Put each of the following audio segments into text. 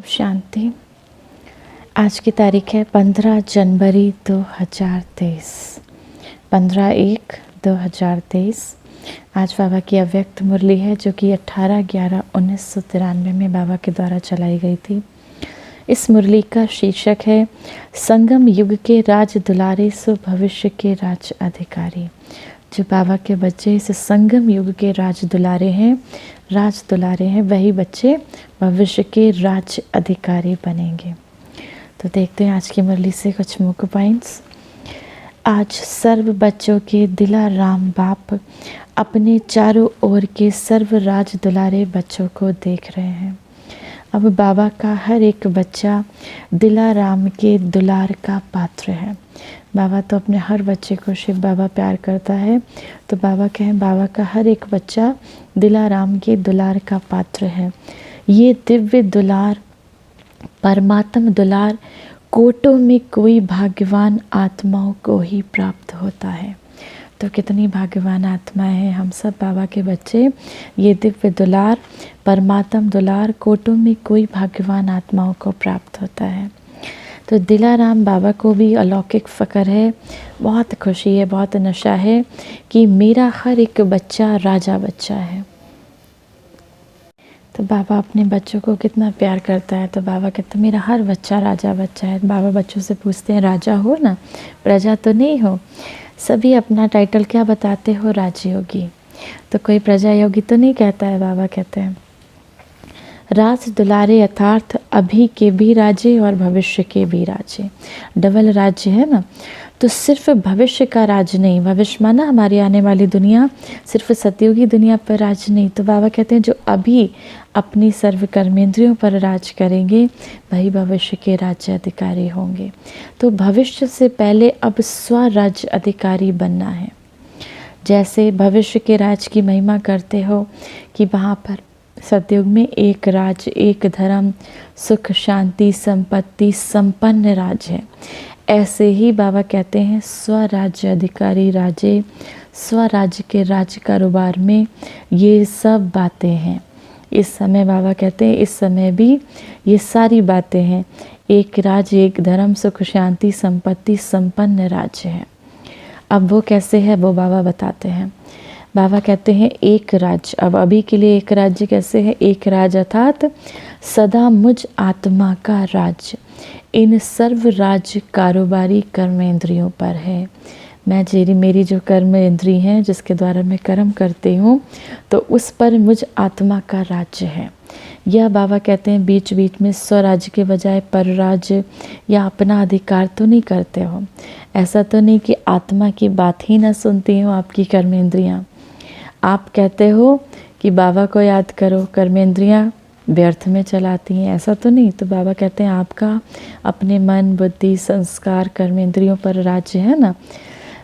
शांति। आज की तारीख है 15 जनवरी 2023, 15/1/2023। आज बाबा की अव्यक्त मुरली है जो कि 18/11/1993 में बाबा के द्वारा चलाई गई थी। इस मुरली का शीर्षक है संगम युग के राज दुलारे सो भविष्य के राज अधिकारी। जो बाबा के बच्चे इस संगम युग के राज दुलारे हैं, वही बच्चे भविष्य के राज अधिकारी बनेंगे। तो देखते हैं आज की मुरली से कुछ मुख्य पॉइंट्स। आज सर्व बच्चों के दिला राम बाप अपने चारों ओर के सर्व राज दुलारे बच्चों को देख रहे हैं। अब बाबा का हर एक बच्चा दिला राम के दुलार का पात्र है। बाबा तो अपने हर बच्चे को शिव बाबा प्यार करता है, तो बाबा कहें बाबा का हर एक बच्चा दिला राम के दुलार का पात्र है। ये दिव्य दुलार, परमात्म दुलार कोटों में कोई भाग्यवान आत्माओं को ही प्राप्त होता है। तो कितनी भाग्यवान आत्माएं हैं हम सब बाबा के बच्चे। ये दिव्य दुलार, परमात्म दुलार कोटों में कोई भाग्यवान आत्माओं को प्राप्त होता है। तो दिलाराम बाबा को भी अलौकिक फ़क्र है, बहुत खुशी है, बहुत नशा है कि मेरा हर एक बच्चा राजा बच्चा है। तो बाबा अपने बच्चों को कितना प्यार करता है। तो बाबा कहते मेरा हर बच्चा राजा बच्चा है। बाबा बच्चों से पूछते हैं राजा हो ना, प्रजा तो नहीं हो। सभी अपना टाइटल क्या बताते हो, राजयोगी। तो कोई प्रजा योगी तो नहीं कहता है। बाबा कहते हैं राज दुलारे यथार्थ अभी के भी राजे और भविष्य के भी राजे। डबल राज्य है ना। तो सिर्फ भविष्य का राज नहीं, भविष्य माना हमारी आने वाली दुनिया, सिर्फ सतयुगी दुनिया पर राज नहीं। तो बाबा कहते हैं जो अभी अपनी सर्व कर्मेंद्रियों पर राज करेंगे वही भविष्य के राज्य अधिकारी होंगे। तो भविष्य से पहले अब स्वराज्य अधिकारी बनना है। जैसे भविष्य के राज की महिमा करते हो कि वहाँ पर सतयुग में एक राज, एक धर्म, सुख शांति संपत्ति संपन्न राज है। ऐसे ही बाबा कहते हैं स्वराज्य अधिकारी राजे, स्वराज्य के राज्य कारोबार में ये सब बातें हैं। इस समय बाबा कहते हैं इस समय भी ये सारी बातें हैं। एक राज, एक धर्म, सुख शांति संपत्ति संपन्न राज्य है। अब वो कैसे है वो बाबा बताते हैं। बाबा कहते हैं एक राज्य, अब अभी के लिए एक राज्य कैसे है। एक राज्य अर्थात सदा मुझ आत्मा का राज्य इन सर्व राज्य कारोबारी कर्मेंद्रियों पर है। मेरी जो कर्म इंद्री हैं जिसके द्वारा मैं कर्म करती हूँ, तो उस पर मुझ आत्मा का राज्य है। यह बाबा कहते हैं बीच बीच में स्वराज्य के बजाय पर राज्य या अपना अधिकार तो नहीं करते हो। ऐसा तो नहीं कि आत्मा की बात ही ना सुनती हो आपकी कर्मेंद्रियाँ। आप कहते हो कि बाबा को याद करो, कर्मेंद्रियाँ व्यर्थ में चलाती हैं, ऐसा तो नहीं। तो बाबा कहते हैं आपका अपने मन बुद्धि संस्कार कर्मेंद्रियों पर राज्य है ना।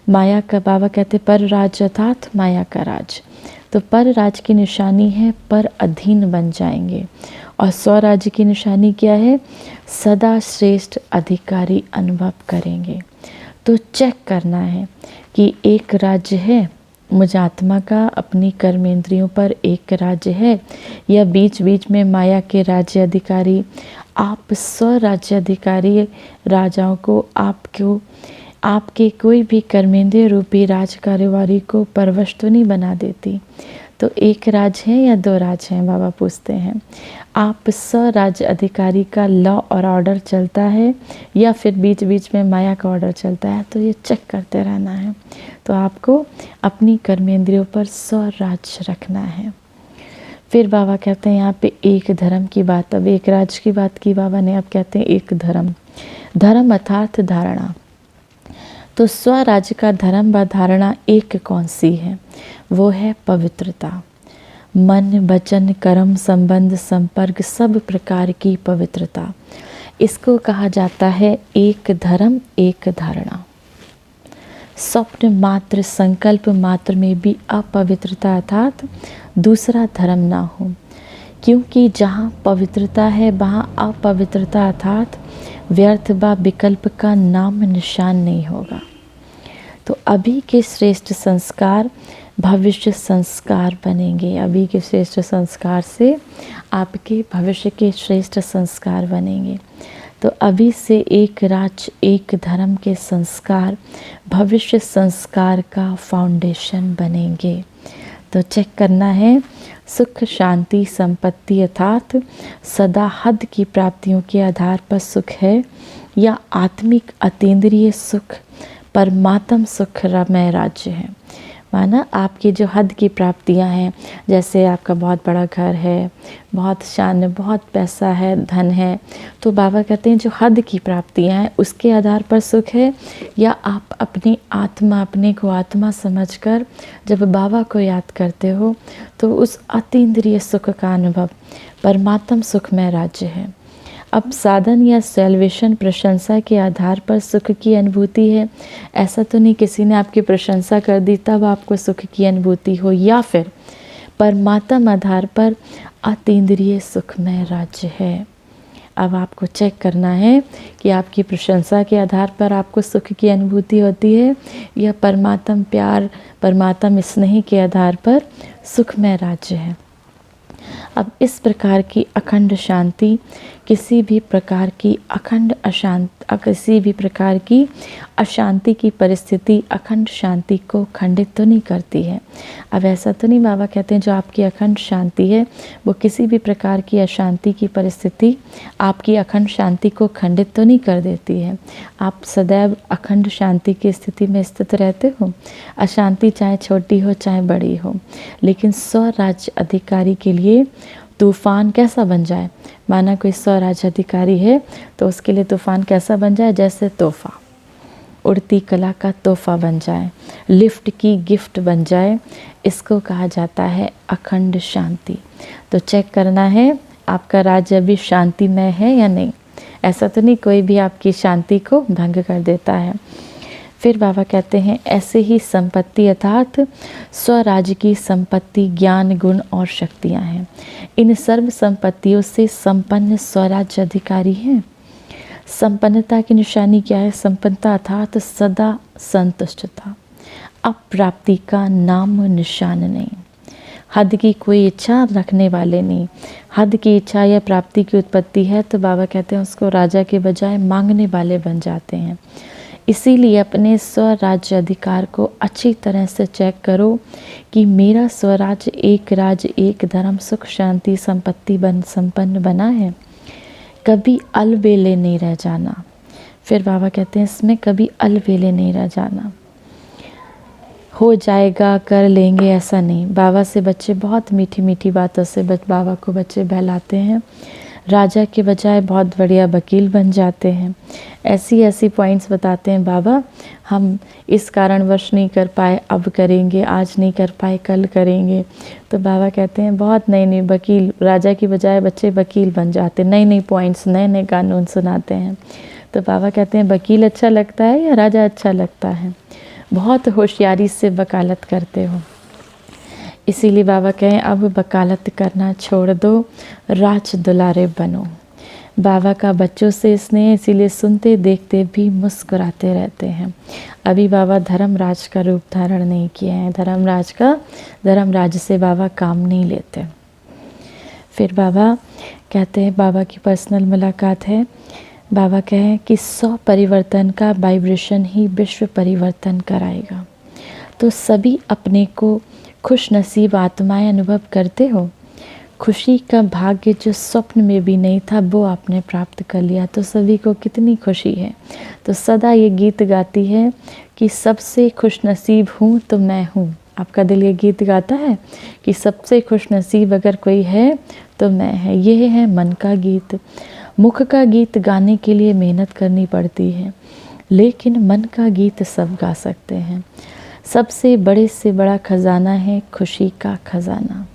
माया का बाबा कहते पर राज्य अर्थात माया का राज। तो पर राज की निशानी है पर अधीन बन जाएंगे। और स्वराज्य की निशानी क्या है, सदा श्रेष्ठ अधिकारी अनुभव करेंगे। तो चेक करना है कि एक राज्य है मुझ आत्मा का, अपनी कर्मेंद्रियों पर एक राज्य है, या बीच बीच में माया के राज्य अधिकारी आप स्वराज्य अधिकारी राजाओं को आपके कोई भी कर्मेंद्रिय रूपी राज कारोबारी को परवश तो नहीं बना देती। तो एक राज है या दो राज हैं बाबा पूछते हैं। आप स्वराज्य अधिकारी का लॉ और ऑर्डर चलता है या फिर बीच बीच में माया का ऑर्डर चलता है, तो ये चेक करते रहना है। तो आपको अपनी कर्मेंद्रियों पर स्वराज्य रखना है। फिर बाबा कहते हैं यहाँ पे एक धर्म की बात, अब एक राज की बात की बाबा ने, अब कहते हैं एक धर्म। धर्म अर्थात धारणा। तो स्वराज्य का धर्म व धारणा एक कौन सी है, वो है पवित्रता। मन वचन कर्म संबंध संपर्क सब प्रकार की पवित्रता, इसको कहा जाता है एक धर्म एक धारणा। स्वप्न मात्र संकल्प मात्र में भी अपवित्रता अर्थात दूसरा धर्म ना हो, क्योंकि जहाँ पवित्रता है वहाँ अपवित्रता अर्थात व्यर्थ व विकल्प का नाम निशान नहीं होगा। तो अभी के श्रेष्ठ संस्कार भविष्य संस्कार बनेंगे। अभी के श्रेष्ठ संस्कार से आपके भविष्य के श्रेष्ठ संस्कार बनेंगे। तो अभी से एक राज्य एक धर्म के संस्कार भविष्य संस्कार का फाउंडेशन बनेंगे। तो चेक करना है, सुख शांति संपत्ति अर्थात सदा हद की प्राप्तियों के आधार पर सुख है या आत्मिक अतीन्द्रिय सुख परमात्म सुख में राज्य है। माना आपकी जो हद की प्राप्तियां हैं, जैसे आपका बहुत बड़ा घर है, बहुत शान, बहुत पैसा है, धन है, तो बाबा कहते हैं जो हद की प्राप्तियां हैं उसके आधार पर सुख है, या आप अपनी आत्मा, अपने को आत्मा समझकर जब बाबा को याद करते हो तो उस अतीन्द्रिय सुख का अनुभव परमात्म सुख में राज्य है। अब साधन या सैल्वेशन प्रशंसा के आधार पर सुख की अनुभूति है, ऐसा तो नहीं किसी ने आपकी प्रशंसा कर दी तब आपको सुख की अनुभूति हो, या फिर परमात्म आधार पर अतीन्द्रिय सुखमय राज्य है। अब आपको चेक करना है कि आपकी प्रशंसा के आधार पर आपको सुख की अनुभूति होती है या परमात्म प्यार, परमात्म स्नेह के आधार पर सुखमय राज्य है। अब इस प्रकार की अखंड शांति किसी भी प्रकार की किसी भी प्रकार की अशांति की परिस्थिति अखंड शांति को खंडित तो नहीं करती है। अब ऐसा तो नहीं बाबा कहते हैं जो आपकी अखंड शांति है वो किसी भी प्रकार की अशांति की परिस्थिति आपकी अखंड शांति को खंडित तो नहीं कर देती है। आप सदैव अखंड शांति की स्थिति में स्थित रहते हो, अशांति चाहे छोटी हो चाहे बड़ी हो। लेकिन स्वराज्य अधिकारी के लिए तूफान कैसा बन जाए, माना कोई स्वराज्य अधिकारी है तो उसके लिए तूफान कैसा बन जाए, जैसे तोहफा, उड़ती कला का तोहफा बन जाए, लिफ्ट की गिफ्ट बन जाए, इसको कहा जाता है अखंड शांति। तो चेक करना है आपका राज्य अभी शांतिमय है या नहीं। ऐसा तो नहीं कोई भी आपकी शांति को भंग कर देता है। फिर बाबा कहते हैं ऐसे ही संपत्ति अर्थात स्वराज्य की संपत्ति ज्ञान गुण और शक्तियां हैं। इन सर्व संपत्तियों से संपन्न स्वराज्य अधिकारी हैं। संपन्नता की निशानी क्या है? संपन्नता अर्थात सदा संतुष्टता, अप्राप्ति का नाम निशान नहीं, हद की कोई इच्छा रखने वाले नहीं। हद की इच्छा या प्राप्ति की उत्पत्ति है तो बाबा कहते हैं उसको राजा के बजाय मांगने वाले बन जाते हैं। इसीलिए अपने स्वराज्य अधिकार को अच्छी तरह से चेक करो कि मेरा स्वराज्य एक राज्य एक धर्म सुख शांति संपत्ति संपन्न बना है। कभी अलबेले नहीं रह जाना। फिर बाबा कहते हैं इसमें कभी अलबेले नहीं रह जाना। हो जाएगा, कर लेंगे, ऐसा नहीं। बाबा से बच्चे बहुत मीठी मीठी बातों से बाबा को बच्चे बहलाते हैं। राजा के बजाय बहुत बढ़िया वकील बन जाते हैं। ऐसी पॉइंट्स बताते हैं बाबा, हम इस कारणवश नहीं कर पाए, अब करेंगे, आज नहीं कर पाए कल करेंगे। तो बाबा कहते हैं बहुत नई वकील, राजा की बजाय बच्चे वकील बन जाते हैं। नई पॉइंट्स, नए कानून सुनाते हैं। तो बाबा कहते हैं वकील अच्छा लगता है या राजा अच्छा लगता है? बहुत होशियारी से वकालत करते हो। इसीलिए बाबा कहें अब वकालत करना छोड़ दो, राज दुलारे बनो। बाबा का बच्चों से स्नेह, इसीलिए सुनते देखते भी मुस्कुराते रहते हैं। अभी बाबा धर्मराज का रूप धारण नहीं किए हैं। धर्मराज से बाबा काम नहीं लेते। फिर बाबा कहते हैं, बाबा की पर्सनल मुलाकात है। बाबा कहें कि 100 परिवर्तन का वाइब्रेशन ही विश्व परिवर्तन कराएगा। तो सभी अपने को खुश नसीब आत्माएं अनुभव करते हो। खुशी का भाग्य जो स्वप्न में भी नहीं था वो आपने प्राप्त कर लिया, तो सभी को कितनी खुशी है। तो सदा ये गीत गाती है कि सबसे खुश नसीब हूँ तो मैं हूँ। आपका दिल ये गीत गाता है कि सबसे खुश नसीब अगर कोई है तो मैं है। ये है मन का गीत। मुख का गीत गाने के लिए मेहनत करनी पड़ती है, लेकिन मन का गीत सब गा सकते हैं। सबसे बड़े से बड़ा खजाना है खुशी का खजाना,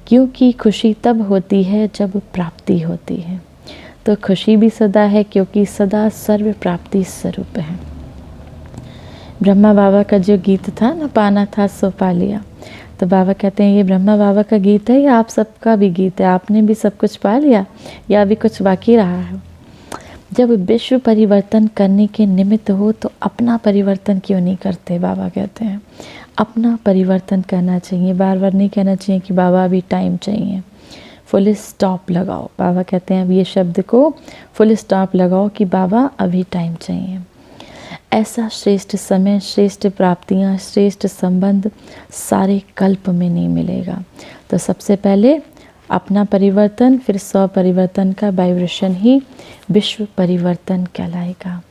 क्योंकि खुशी तब होती है जब प्राप्ति होती है। तो खुशी भी सदा है क्योंकि सदा सर्व प्राप्ति स्वरूप है। ब्रह्मा बाबा का जो गीत था ना, पाना था सो पा लिया, तो बाबा कहते हैं ये ब्रह्मा बाबा का गीत है या आप सबका भी गीत है? आपने भी सब कुछ पा लिया या अभी कुछ बाकी रहा है? जब विश्व परिवर्तन करने के निमित्त हो तो अपना परिवर्तन क्यों नहीं करते? बाबा कहते हैं अपना परिवर्तन करना चाहिए। बार बार नहीं कहना चाहिए कि बाबा अभी टाइम चाहिए, फुल स्टॉप लगाओ। बाबा कहते हैं अब ये शब्द को फुल स्टॉप लगाओ कि बाबा अभी टाइम चाहिए। ऐसा श्रेष्ठ समय, श्रेष्ठ प्राप्तियाँ, श्रेष्ठ संबंध सारे कल्प में नहीं मिलेगा। तो सबसे पहले अपना परिवर्तन, फिर स्व परिवर्तन का वाइब्रेशन ही विश्व परिवर्तन कहलाएगा।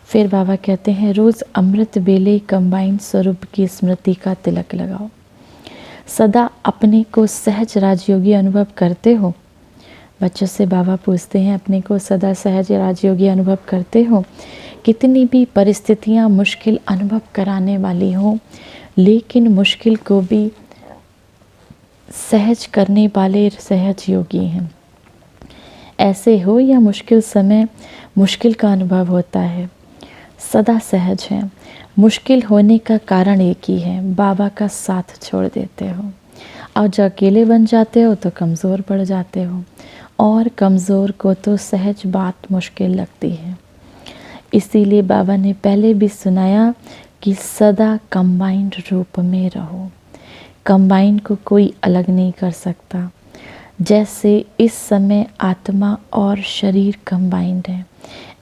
फिर बाबा कहते हैं रोज़ अमृत बेले कंबाइंड स्वरूप की स्मृति का तिलक लगाओ। सदा अपने को सहज राजयोगी अनुभव करते हो। बच्चों से बाबा पूछते हैं अपने को सदा सहज राजयोगी अनुभव करते हो। कितनी भी परिस्थितियां मुश्किल अनुभव कराने वाली हो, लेकिन मुश्किल को भी सहज करने वाले सहज योगी हैं। ऐसे हो या मुश्किल समय मुश्किल का अनुभव होता है, सदा सहज है। मुश्किल होने का कारण एक ही है, बाबा का साथ छोड़ देते हो। और जब अकेले बन जाते हो तो कमज़ोर पड़ जाते हो, और कमज़ोर को तो सहज बात मुश्किल लगती है। इसीलिए बाबा ने पहले भी सुनाया कि सदा कंबाइंड रूप में रहो। कंबाइंड को कोई अलग नहीं कर सकता। जैसे इस समय आत्मा और शरीर कंबाइंड है,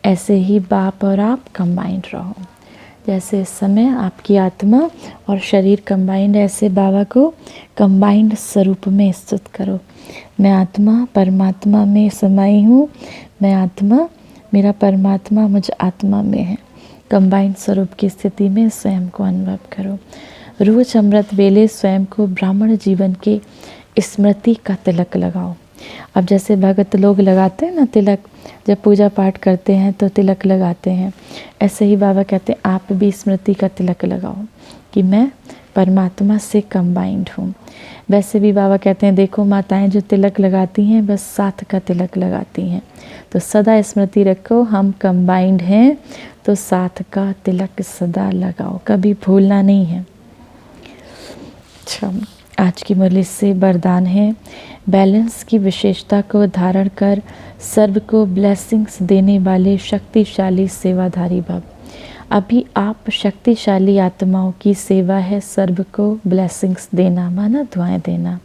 ऐसे ही बाप और आप कंबाइंड रहो। जैसे इस समय आपकी आत्मा और शरीर कंबाइंड, ऐसे बाबा को कंबाइंड स्वरूप में स्थित करो। मैं आत्मा परमात्मा में समाई हूँ, मैं आत्मा, मेरा परमात्मा मुझ आत्मा में है। कंबाइंड स्वरूप की स्थिति में स्वयं को अनुभव करो। रोज अमृत वेले स्वयं को ब्राह्मण जीवन के स्मृति का तिलक लगाओ। अब जैसे भगत लोग लगाते हैं ना तिलक, जब पूजा पाठ करते हैं तो तिलक लगाते हैं, ऐसे ही बाबा कहते हैं आप भी स्मृति का तिलक लगाओ कि मैं परमात्मा से कंबाइंड हूँ। वैसे भी बाबा कहते हैं देखो माताएं जो तिलक लगाती हैं बस साथ का तिलक लगाती हैं। तो सदा स्मृति रखो हम कंबाइंड हैं, तो साथ का तिलक सदा लगाओ, कभी भूलना नहीं है। अच्छा, आज की मुरली से वरदान है, बैलेंस की विशेषता को धारण कर सर्व को ब्लेसिंग्स देने वाले शक्तिशाली सेवाधारी भव। अभी आप शक्तिशाली आत्माओं की सेवा है सर्व को ब्लेसिंग्स देना, माना दुआएं देना।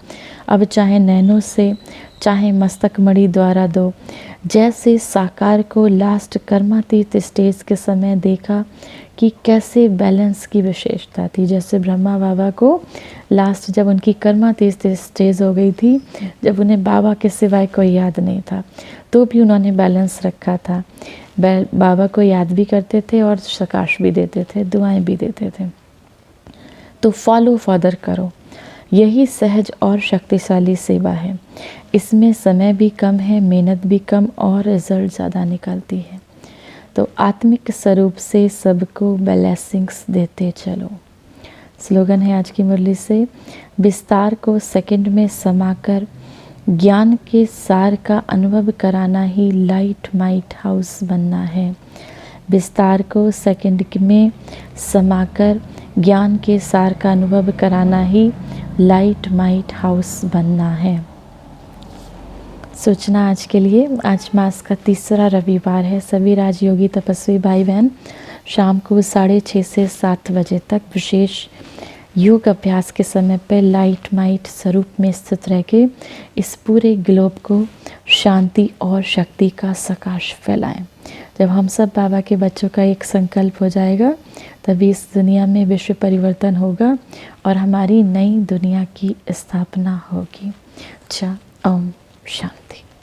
अब चाहे नैनों से, चाहे मस्तक मणि द्वारा दो। जैसे साकार को लास्ट कर्मातीत स्टेज के समय देखा कि कैसे बैलेंस की विशेषता थी। जैसे ब्रह्मा बाबा को लास्ट जब उनकी कर्मातीत स्टेज हो गई थी, जब उन्हें बाबा के सिवाय कोई याद नहीं था, तो भी उन्होंने बैलेंस रखा था। बाबा को याद भी करते थे और प्रकाश भी देते थे, दुआएं भी देते थे। तो फॉलो फॉदर करो, यही सहज और शक्तिशाली सेवा है। इसमें समय भी कम है, मेहनत भी कम और रिजल्ट ज़्यादा निकलती है। तो आत्मिक स्वरूप से सबको ब्लेसिंग्स देते चलो। स्लोगन है आज की मुरली से, विस्तार को सेकंड में समाकर ज्ञान के सार का अनुभव कराना ही लाइट माइट हाउस बनना है। विस्तार को सेकंड में समाकर ज्ञान के सार का अनुभव कराना ही लाइट माइट हाउस बनना है। सूचना आज के लिए, आज मास का तीसरा रविवार है। सभी राजयोगी तपस्वी भाई बहन शाम को 6:30 से 7 बजे तक विशेष योग अभ्यास के समय पर लाइट माइट स्वरूप में स्थित रह के इस पूरे ग्लोब को शांति और शक्ति का सकाश फैलाएं। जब हम सब बाबा के बच्चों का एक संकल्प हो जाएगा, तभी इस दुनिया में विश्व परिवर्तन होगा और हमारी नई दुनिया की स्थापना होगी। अच्छा, ओम शांति।